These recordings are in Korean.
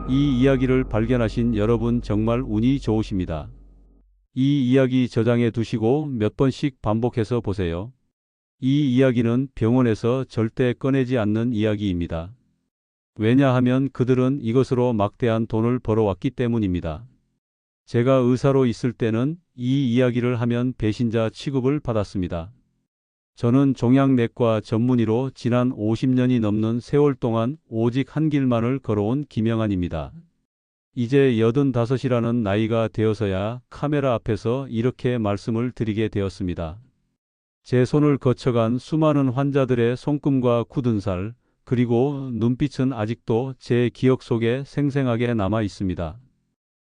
이 이야기를 발견하신 여러분 정말 운이 좋으십니다. 이 이야기 저장해 두시고 몇 번씩 반복해서 보세요. 이 이야기는 병원에서 절대 꺼내지 않는 이야기입니다. 왜냐하면 그들은 이것으로 막대한 돈을 벌어왔기 때문입니다. 제가 의사로 있을 때는 이 이야기를 하면 배신자 취급을 받았습니다. 저는 종양내과 전문의로 지난 50년이 넘는 세월 동안 오직 한 길만을 걸어온 김영환입니다. 이제 85이라는 나이가 되어서야 카메라 앞에서 이렇게 말씀을 드리게 되었습니다. 제 손을 거쳐간 수많은 환자들의 손금과 굳은 살, 그리고 눈빛은 아직도 제 기억 속에 생생하게 남아 있습니다.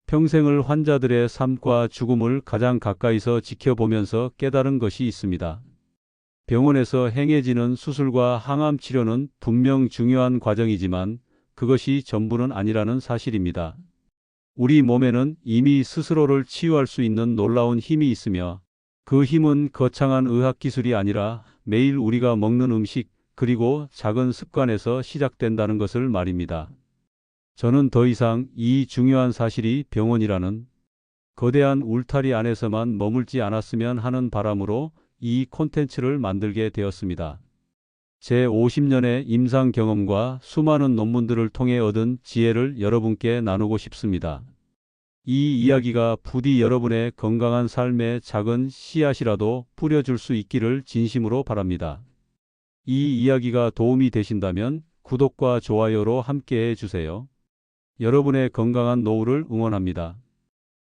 평생을 환자들의 삶과 죽음을 가장 가까이서 지켜보면서 깨달은 것이 있습니다. 병원에서 행해지는 수술과 항암 치료는 분명 중요한 과정이지만 그것이 전부는 아니라는 사실입니다. 우리 몸에는 이미 스스로를 치유할 수 있는 놀라운 힘이 있으며 그 힘은 거창한 의학 기술이 아니라 매일 우리가 먹는 음식 그리고 작은 습관에서 시작된다는 것을 말입니다. 저는 더 이상 이 중요한 사실이 병원이라는 거대한 울타리 안에서만 머물지 않았으면 하는 바람으로 이 콘텐츠를 만들게 되었습니다. 제 50년의 임상 경험과 수많은 논문들을 통해 얻은 지혜를 여러분께 나누고 싶습니다. 이 이야기가 부디 여러분의 건강한 삶에 작은 씨앗이라도 뿌려줄 수 있기를 진심으로 바랍니다. 이 이야기가 도움이 되신다면 구독과 좋아요로 함께해 주세요. 여러분의 건강한 노후를 응원합니다.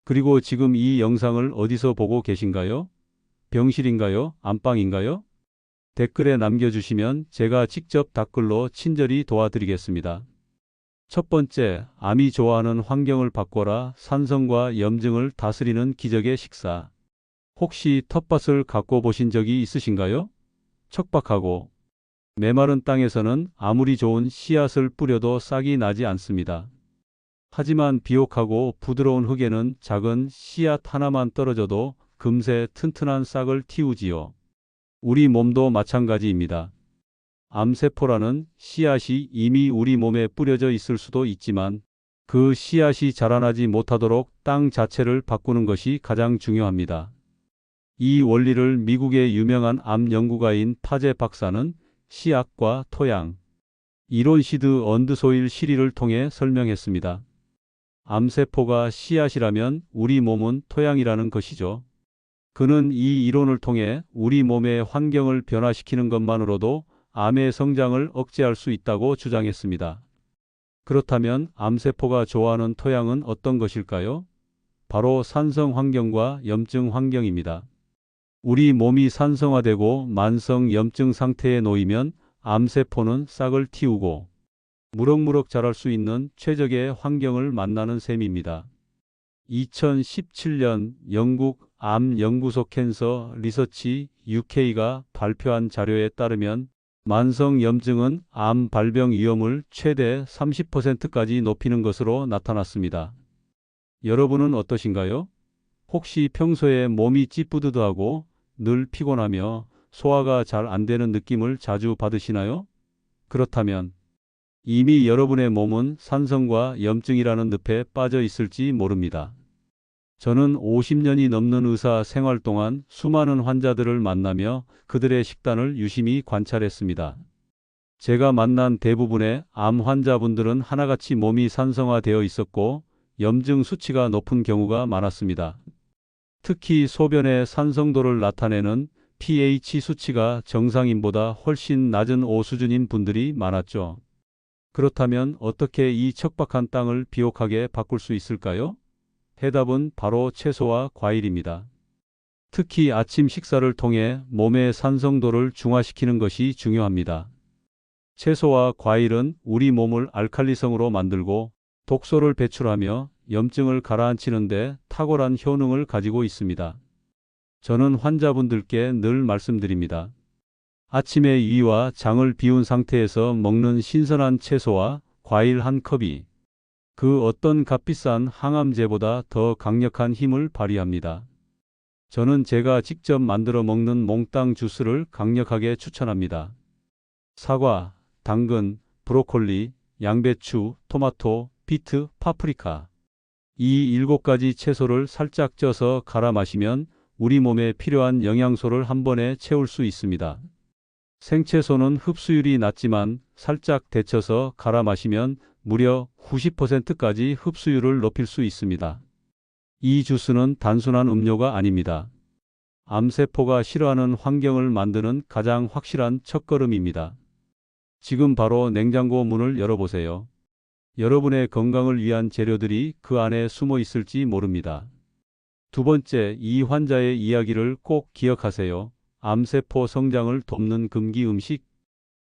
그리고 지금 이 영상을 어디서 보고 계신가요? 병실인가요? 안방인가요? 댓글에 남겨주시면 제가 직접 답글로 친절히 도와드리겠습니다. 첫 번째, 암이 좋아하는 환경을 바꿔라. 산성과 염증을 다스리는 기적의 식사. 혹시 텃밭을 가꿔 보신 적이 있으신가요? 척박하고 메마른 땅에서는 아무리 좋은 씨앗을 뿌려도 싹이 나지 않습니다. 하지만 비옥하고 부드러운 흙에는 작은 씨앗 하나만 떨어져도 금세 튼튼한 싹을 틔우지요. 우리 몸도 마찬가지입니다. 암세포라는 씨앗이 이미 우리 몸에 뿌려져 있을 수도 있지만 그 씨앗이 자라나지 못하도록 땅 자체를 바꾸는 것이 가장 중요합니다. 이 원리를 미국의 유명한 암 연구가인 파제 박사는 씨앗과 토양, 이론 시드 언드 소일 시리를 통해 설명했습니다. 암세포가 씨앗이라면 우리 몸은 토양이라는 것이죠. 그는 이 이론을 통해 우리 몸의 환경을 변화시키는 것만으로도 암의 성장을 억제할 수 있다고 주장했습니다. 그렇다면 암세포가 좋아하는 토양은 어떤 것일까요? 바로 산성 환경과 염증 환경입니다. 우리 몸이 산성화되고 만성 염증 상태에 놓이면 암세포는 싹을 틔우고 무럭무럭 자랄 수 있는 최적의 환경을 만나는 셈입니다. 2017년 영국 암연구소 캔서 리서치 UK가 발표한 자료에 따르면 만성 염증은 암 발병 위험을 최대 30%까지 높이는 것으로 나타났습니다. 여러분은 어떠신가요? 혹시 평소에 몸이 찌뿌드드하고 늘 피곤하며 소화가 잘 안 되는 느낌을 자주 받으시나요? 그렇다면 이미 여러분의 몸은 산성과 염증이라는 늪에 빠져 있을지 모릅니다. 저는 50년이 넘는 의사 생활 동안 수많은 환자들을 만나며 그들의 식단을 유심히 관찰했습니다. 제가 만난 대부분의 암 환자분들은 하나같이 몸이 산성화되어 있었고 염증 수치가 높은 경우가 많았습니다. 특히 소변의 산성도를 나타내는 pH 수치가 정상인보다 훨씬 낮은 O 수준인 분들이 많았죠. 그렇다면 어떻게 이 척박한 땅을 비옥하게 바꿀 수 있을까요? 해답은 바로 채소와 과일입니다. 특히 아침 식사를 통해 몸의 산성도를 중화시키는 것이 중요합니다. 채소와 과일은 우리 몸을 알칼리성으로 만들고 독소를 배출하며 염증을 가라앉히는 데 탁월한 효능을 가지고 있습니다. 저는 환자분들께 늘 말씀드립니다. 아침에 위와 장을 비운 상태에서 먹는 신선한 채소와 과일 한 컵이 그 어떤 값비싼 항암제보다 더 강력한 힘을 발휘합니다. 저는 제가 직접 만들어 먹는 몽땅 주스를 강력하게 추천합니다. 사과, 당근, 브로콜리, 양배추, 토마토, 비트, 파프리카. 이 7가지 채소를 살짝 쪄서 갈아 마시면 우리 몸에 필요한 영양소를 한 번에 채울 수 있습니다. 생채소는 흡수율이 낮지만 살짝 데쳐서 갈아 마시면 무려 90%까지 흡수율을 높일 수 있습니다. 이 주스는 단순한 음료가 아닙니다. 암세포가 싫어하는 환경을 만드는 가장 확실한 첫걸음입니다. 지금 바로 냉장고 문을 열어보세요. 여러분의 건강을 위한 재료들이 그 안에 숨어 있을지 모릅니다. 두 번째, 이 환자의 이야기를 꼭 기억하세요. 암세포 성장을 돕는 금기 음식.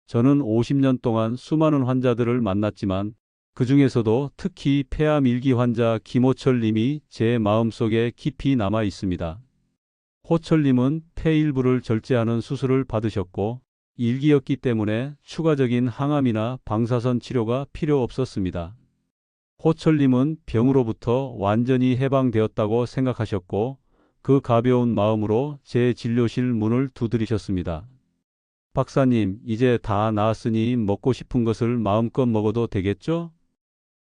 저는 50년 동안 수많은 환자들을 만났지만 그 중에서도 특히 폐암 1기 환자 김호철 님이 제 마음속에 깊이 남아 있습니다. 호철 님은 폐 일부를 절제하는 수술을 받으셨고 1기였기 때문에 추가적인 항암이나 방사선 치료가 필요 없었습니다. 호철 님은 병으로부터 완전히 해방되었다고 생각하셨고 그 가벼운 마음으로 제 진료실 문을 두드리셨습니다. 박사님, 이제 다 나았으니 먹고 싶은 것을 마음껏 먹어도 되겠죠?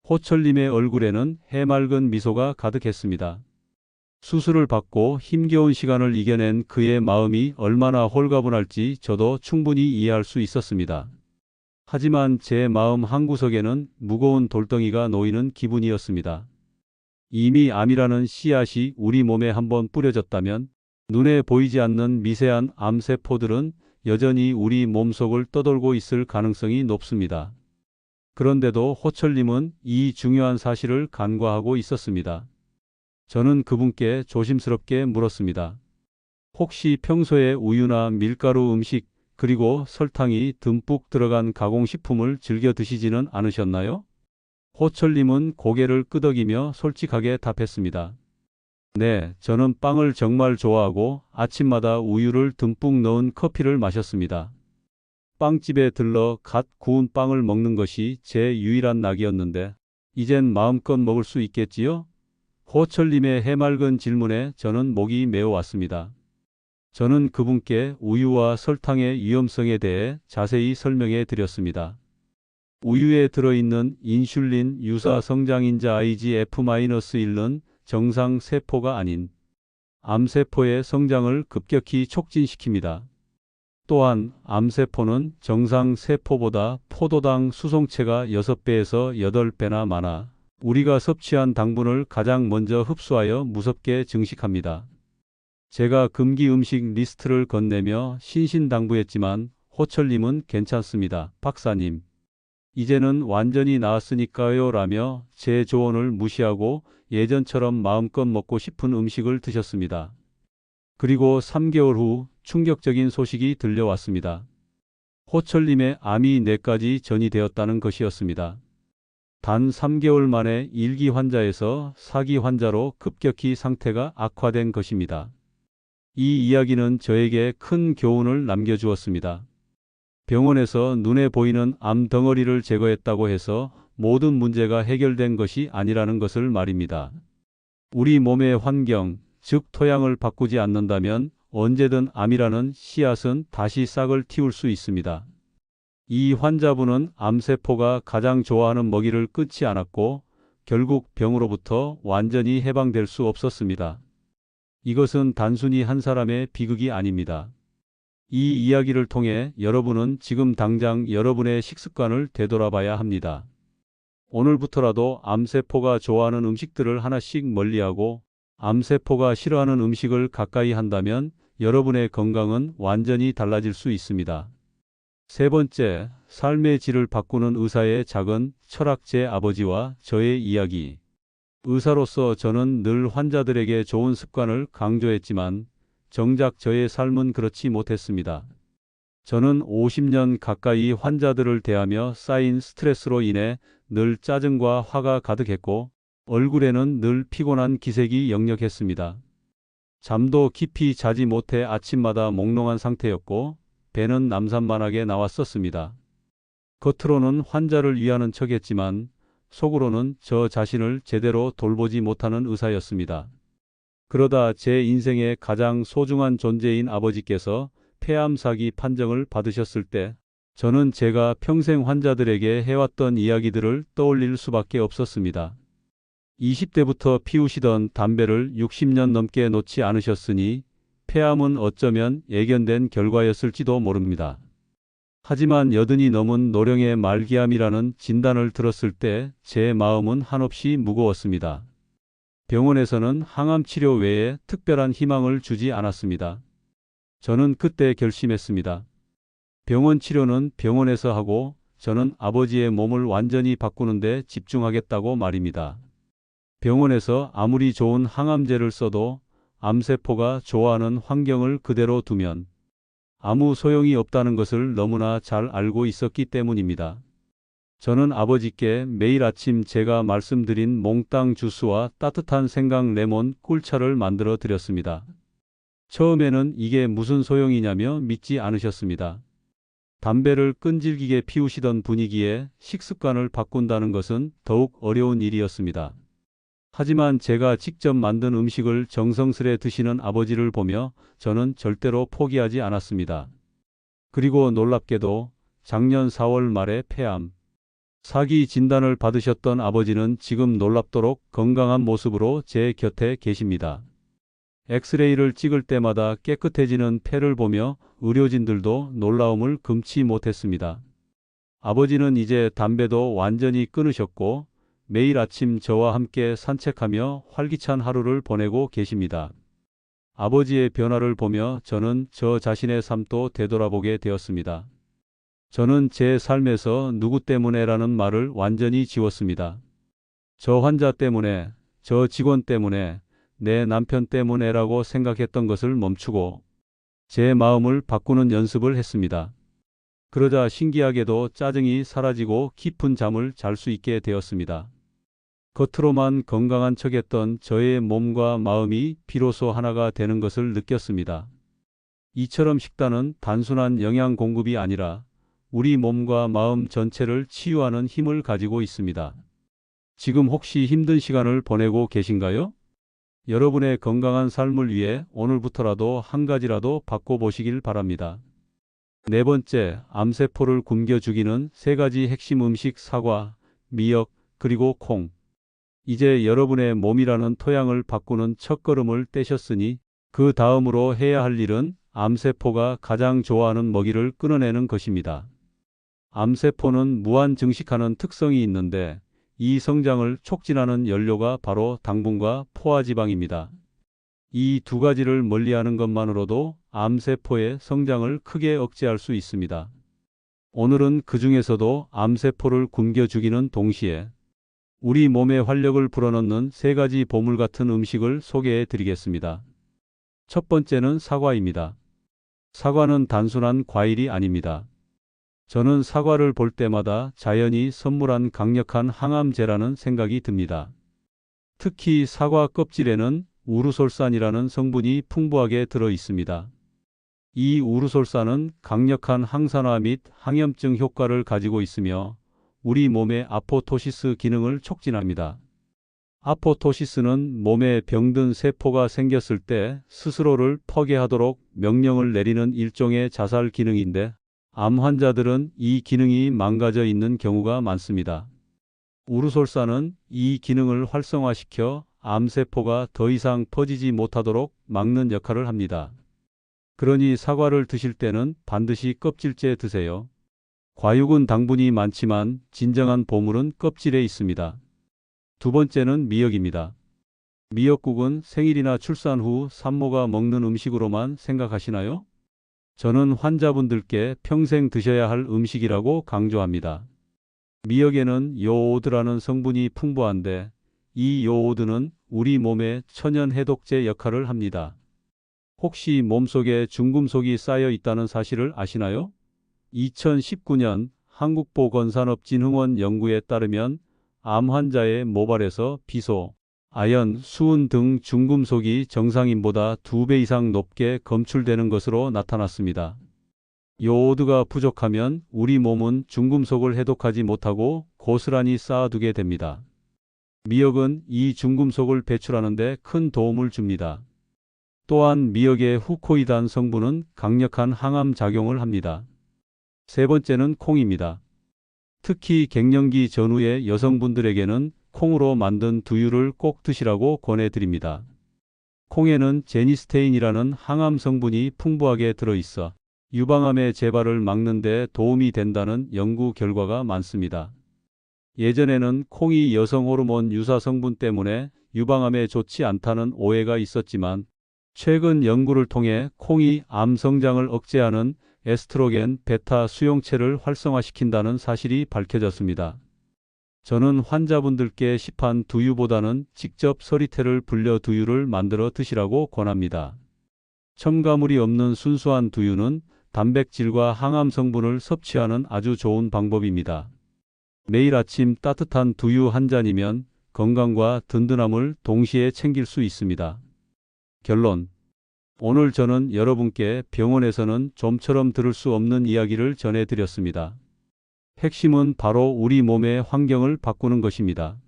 호철님의 얼굴에는 해맑은 미소가 가득했습니다. 수술을 받고 힘겨운 시간을 이겨낸 그의 마음이 얼마나 홀가분할지 저도 충분히 이해할 수 있었습니다. 하지만 제 마음 한구석에는 무거운 돌덩이가 놓이는 기분이었습니다. 이미 암이라는 씨앗이 우리 몸에 한번 뿌려졌다면 눈에 보이지 않는 미세한 암세포들은 여전히 우리 몸속을 떠돌고 있을 가능성이 높습니다. 그런데도 호철님은 이 중요한 사실을 간과하고 있었습니다. 저는 그분께 조심스럽게 물었습니다. 혹시 평소에 우유나 밀가루 음식 그리고 설탕이 듬뿍 들어간 가공식품을 즐겨 드시지는 않으셨나요? 호철님은 고개를 끄덕이며 솔직하게 답했습니다. 네, 저는 빵을 정말 좋아하고 아침마다 우유를 듬뿍 넣은 커피를 마셨습니다. 빵집에 들러 갓 구운 빵을 먹는 것이 제 유일한 낙이었는데 이젠 마음껏 먹을 수 있겠지요? 호철님의 해맑은 질문에 저는 목이 메어왔습니다. 저는 그분께 우유와 설탕의 위험성에 대해 자세히 설명해 드렸습니다. 우유에 들어있는 인슐린 유사 성장인자 IGF-1는 정상 세포가 아닌 암세포의 성장을 급격히 촉진시킵니다. 또한 암세포는 정상 세포보다 포도당 수송체가 6배에서 8배나 많아 우리가 섭취한 당분을 가장 먼저 흡수하여 무섭게 증식합니다. 제가 금기 음식 리스트를 건네며 신신당부했지만 호철님은 괜찮습니다. 박사님. 이제는 완전히 나았으니까요 라며 제 조언을 무시하고 예전처럼 마음껏 먹고 싶은 음식을 드셨습니다. 그리고 3개월 후 충격적인 소식이 들려왔습니다. 호철님의 암이 4가지 전이되었다는 것이었습니다. 단 3개월 만에 1기 환자에서 4기 환자로 급격히 상태가 악화된 것입니다. 이 이야기는 저에게 큰 교훈을 남겨주었습니다. 병원에서 눈에 보이는 암 덩어리를 제거했다고 해서 모든 문제가 해결된 것이 아니라는 것을 말입니다. 우리 몸의 환경, 즉 토양을 바꾸지 않는다면 언제든 암이라는 씨앗은 다시 싹을 틔울 수 있습니다. 이 환자분은 암세포가 가장 좋아하는 먹이를 끊지 않았고 결국 병으로부터 완전히 해방될 수 없었습니다. 이것은 단순히 한 사람의 비극이 아닙니다. 이 이야기를 통해 여러분은 지금 당장 여러분의 식습관을 되돌아봐야 합니다. 오늘부터라도 암세포가 좋아하는 음식들을 하나씩 멀리하고 암세포가 싫어하는 음식을 가까이 한다면 여러분의 건강은 완전히 달라질 수 있습니다. 세 번째, 삶의 질을 바꾸는 의사의 작은 철학. 제 아버지와 저의 이야기. 의사로서 저는 늘 환자들에게 좋은 습관을 강조했지만 정작 저의 삶은 그렇지 못했습니다. 저는 50년 가까이 환자들을 대하며 쌓인 스트레스로 인해 늘 짜증과 화가 가득했고 얼굴에는 늘 피곤한 기색이 역력했습니다. 잠도 깊이 자지 못해 아침마다 몽롱한 상태였고 배는 남산만하게 나왔었습니다. 겉으로는 환자를 위하는 척했지만 속으로는 저 자신을 제대로 돌보지 못하는 의사였습니다. 그러다 제 인생의 가장 소중한 존재인 아버지께서 폐암 4기 판정을 받으셨을 때 저는 제가 평생 환자들에게 해왔던 이야기들을 떠올릴 수밖에 없었습니다. 20대부터 피우시던 담배를 60년 넘게 놓지 않으셨으니 폐암은 어쩌면 예견된 결과였을지도 모릅니다. 하지만 여든이 넘은 노령의 말기암이라는 진단을 들었을 때 제 마음은 한없이 무거웠습니다. 병원에서는 항암 치료 외에 특별한 희망을 주지 않았습니다. 저는 그때 결심했습니다. 병원 치료는 병원에서 하고 저는 아버지의 몸을 완전히 바꾸는 데 집중하겠다고 말입니다. 병원에서 아무리 좋은 항암제를 써도 암세포가 좋아하는 환경을 그대로 두면 아무 소용이 없다는 것을 너무나 잘 알고 있었기 때문입니다. 저는 아버지께 매일 아침 제가 말씀드린 몽땅 주스와 따뜻한 생강 레몬 꿀차를 만들어 드렸습니다. 처음에는 이게 무슨 소용이냐며 믿지 않으셨습니다. 담배를 끈질기게 피우시던 분위기에 식습관을 바꾼다는 것은 더욱 어려운 일이었습니다. 하지만 제가 직접 만든 음식을 정성스레 드시는 아버지를 보며 저는 절대로 포기하지 않았습니다. 그리고 놀랍게도 작년 4월 말에 폐암, 사기 진단을 받으셨던 아버지는 지금 놀랍도록 건강한 모습으로 제 곁에 계십니다. 엑스레이를 찍을 때마다 깨끗해지는 폐를 보며 의료진들도 놀라움을 금치 못했습니다. 아버지는 이제 담배도 완전히 끊으셨고 매일 아침 저와 함께 산책하며 활기찬 하루를 보내고 계십니다. 아버지의 변화를 보며 저는 저 자신의 삶도 되돌아보게 되었습니다. 저는 제 삶에서 누구 때문에라는 말을 완전히 지웠습니다. 저 환자 때문에, 저 직원 때문에, 내 남편 때문에라고 생각했던 것을 멈추고 제 마음을 바꾸는 연습을 했습니다. 그러자 신기하게도 짜증이 사라지고 깊은 잠을 잘 수 있게 되었습니다. 겉으로만 건강한 척했던 저의 몸과 마음이 비로소 하나가 되는 것을 느꼈습니다. 이처럼 식단은 단순한 영양 공급이 아니라 우리 몸과 마음 전체를 치유하는 힘을 가지고 있습니다. 지금 혹시 힘든 시간을 보내고 계신가요? 여러분의 건강한 삶을 위해 오늘부터라도 한 가지라도 바꿔보시길 바랍니다. 네 번째, 암세포를 굶겨 죽이는 세 가지 핵심 음식 사과, 미역, 그리고 콩. 이제 여러분의 몸이라는 토양을 바꾸는 첫걸음을 떼셨으니 그 다음으로 해야 할 일은 암세포가 가장 좋아하는 먹이를 끊어내는 것입니다. 암세포는 무한 증식하는 특성이 있는데 이 성장을 촉진하는 연료가 바로 당분과 포화지방입니다. 이 두 가지를 멀리하는 것만으로도 암세포의 성장을 크게 억제할 수 있습니다. 오늘은 그 중에서도 암세포를 굶겨 죽이는 동시에 우리 몸에 활력을 불어넣는 세 가지 보물 같은 음식을 소개해 드리겠습니다. 첫 번째는 사과입니다. 사과는 단순한 과일이 아닙니다. 저는 사과를 볼 때마다 자연이 선물한 강력한 항암제라는 생각이 듭니다. 특히 사과 껍질에는 우르솔산이라는 성분이 풍부하게 들어 있습니다. 이 우르솔산은 강력한 항산화 및 항염증 효과를 가지고 있으며 우리 몸의 아포토시스 기능을 촉진합니다. 아포토시스는 몸에 병든 세포가 생겼을 때 스스로를 포기하도록 명령을 내리는 일종의 자살 기능인데 암 환자들은 이 기능이 망가져 있는 경우가 많습니다. 우르솔산은 이 기능을 활성화시켜 암세포가 더 이상 퍼지지 못하도록 막는 역할을 합니다. 그러니 사과를 드실 때는 반드시 껍질째 드세요. 과육은 당분이 많지만 진정한 보물은 껍질에 있습니다. 두 번째는 미역입니다. 미역국은 생일이나 출산 후 산모가 먹는 음식으로만 생각하시나요? 저는 환자분들께 평생 드셔야 할 음식이라고 강조합니다. 미역에는 요오드라는 성분이 풍부한데 이 요오드는 우리 몸의 천연 해독제 역할을 합니다. 혹시 몸속에 중금속이 쌓여 있다는 사실을 아시나요? 2019년 한국보건산업진흥원 연구에 따르면 암 환자의 모발에서 비소, 아연, 수은 등 중금속이 정상인보다 2배 이상 높게 검출되는 것으로 나타났습니다. 요오드가 부족하면 우리 몸은 중금속을 해독하지 못하고 고스란히 쌓아두게 됩니다. 미역은 이 중금속을 배출하는 데 큰 도움을 줍니다. 또한 미역의 후코이단 성분은 강력한 항암 작용을 합니다. 세 번째는 콩입니다. 특히 갱년기 전후의 여성분들에게는 콩으로 만든 두유를 꼭 드시라고 권해드립니다. 콩에는 제니스테인이라는 항암 성분이 풍부하게 들어있어 유방암의 재발을 막는 데 도움이 된다는 연구 결과가 많습니다. 예전에는 콩이 여성 호르몬 유사 성분 때문에 유방암에 좋지 않다는 오해가 있었지만 최근 연구를 통해 콩이 암 성장을 억제하는 에스트로겐 베타 수용체를 활성화시킨다는 사실이 밝혀졌습니다. 저는 환자분들께 시판 두유보다는 직접 서리태를 불려 두유를 만들어 드시라고 권합니다. 첨가물이 없는 순수한 두유는 단백질과 항암 성분을 섭취하는 아주 좋은 방법입니다. 매일 아침 따뜻한 두유 한 잔이면 건강과 든든함을 동시에 챙길 수 있습니다. 결론. 오늘 저는 여러분께 병원에서는 좀처럼 들을 수 없는 이야기를 전해드렸습니다. 핵심은 바로 우리 몸의 환경을 바꾸는 것입니다.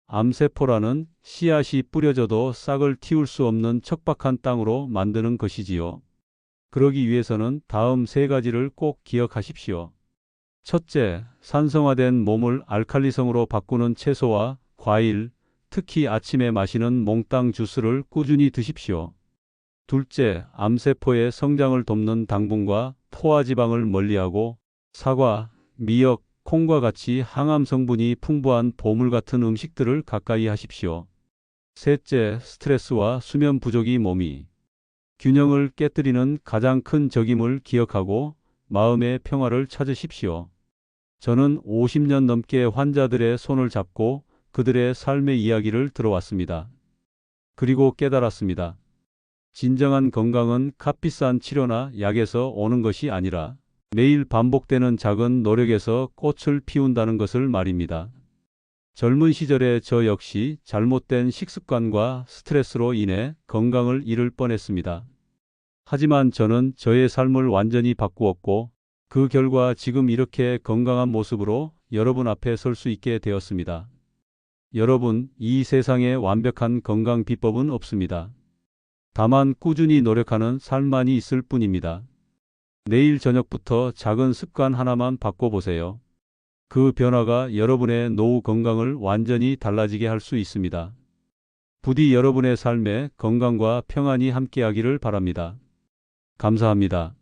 암세포라는 씨앗이 뿌려져도 싹을 틔울 수 없는 척박한 땅으로 만드는 것이지요. 그러기 위해서는 다음 세 가지를 꼭 기억하십시오. 첫째, 산성화된 몸을 알칼리성으로 바꾸는 채소와 과일, 특히 아침에 마시는 몽땅 주스를 꾸준히 드십시오. 둘째, 암세포의 성장을 돕는 당분과 포화지방을 멀리하고 사과, 미역, 콩과 같이 항암 성분이 풍부한 보물 같은 음식들을 가까이 하십시오. 셋째, 스트레스와 수면 부족이 몸이 균형을 깨뜨리는 가장 큰 적임을 기억하고 마음의 평화를 찾으십시오. 저는 50년 넘게 환자들의 손을 잡고 그들의 삶의 이야기를 들어왔습니다. 그리고 깨달았습니다. 진정한 건강은 값비싼 치료나 약에서 오는 것이 아니라 매일 반복되는 작은 노력에서 꽃을 피운다는 것을 말입니다. 젊은 시절에 저 역시 잘못된 식습관과 스트레스로 인해 건강을 잃을 뻔했습니다. 하지만 저는 저의 삶을 완전히 바꾸었고 그 결과 지금 이렇게 건강한 모습으로 여러분 앞에 설 수 있게 되었습니다. 여러분, 이 세상에 완벽한 건강 비법은 없습니다. 다만 꾸준히 노력하는 삶만이 있을 뿐입니다. 내일 저녁부터 작은 습관 하나만 바꿔보세요. 그 변화가 여러분의 노후 건강을 완전히 달라지게 할 수 있습니다. 부디 여러분의 삶에 건강과 평안이 함께하기를 바랍니다. 감사합니다.